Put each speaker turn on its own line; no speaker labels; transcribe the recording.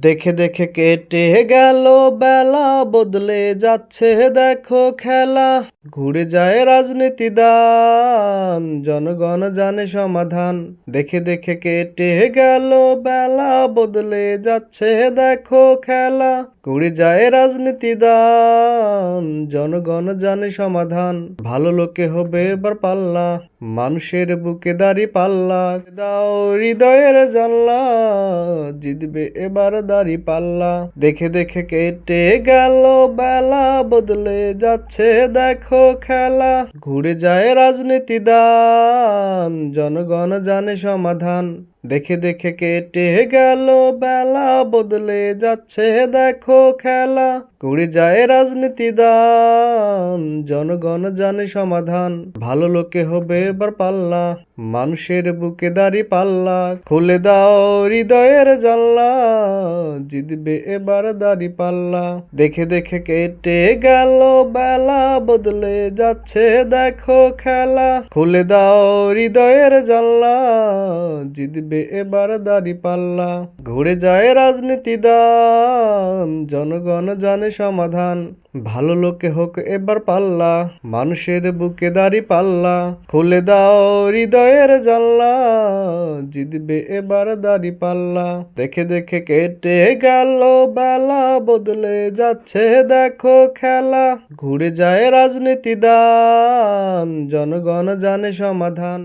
দেখে দেখে কেটে গেল বেলা, বদলে যাচ্ছে দেখো খেলা। ঘুরে যায় রাজনীতি দান, জনগণ জানে সমাধান। দেখে দেখে কেটে গেল বেলা, বদলে যাচ্ছে দেখো খেলা। ঘুরে যায় রাজনীতি দান, জনগণ জানে সমাধান। ভালো লোকে হবে এবার পাল্লা, মানুষের বুকে দাড়ি পাল্লা। দাও হৃদয়ের জানলা, জিতবে এবার দাড়ি পাল্লা। দেখে দেখে কেটে গেল বেলা, বদলে যাচ্ছে দেখো খেলা। ঘুরে যায় রাজনীতি দান, জনগণ জানে সমাধান। দেখে দেখে কেটে গেল বেলা, বদলে যাচ্ছে দেখো খেলা। ঘুরে যায় রাজনীতি দান, জনগণ জানে সমাধান। ভালো লোকে হবে এবার পাল্লা, মানুষের বুকে দাড়ি পাল্লা। খুলে দাও হৃদয়ের জানলা, জিতবে এবার দাড়ি পাল্লা। দেখে দেখে কেটে গেল বেলা, বদলে যাচ্ছে দেখো খেলা। খুলে দাও হৃদয়ের জানলা, জিতবে এবার দাড়ি পাল্লা। ঘুরে যায় রাজনীতি দান, জনগণ জানে সমাধান। ভালো লোকে হোক এবার পাল্লা, মানুষের বুকে দাড়ি পাল্লা। খুলে দাও হৃদয়ের জানলা, জিতবে এবার দাড়ি পাল্লা। দেখে দেখে কেটে গেল বেলা, বদলে যাচ্ছে দেখো খেলা। ঘুরে যায় রাজনীতি দান, জনগণ জানে সমাধান।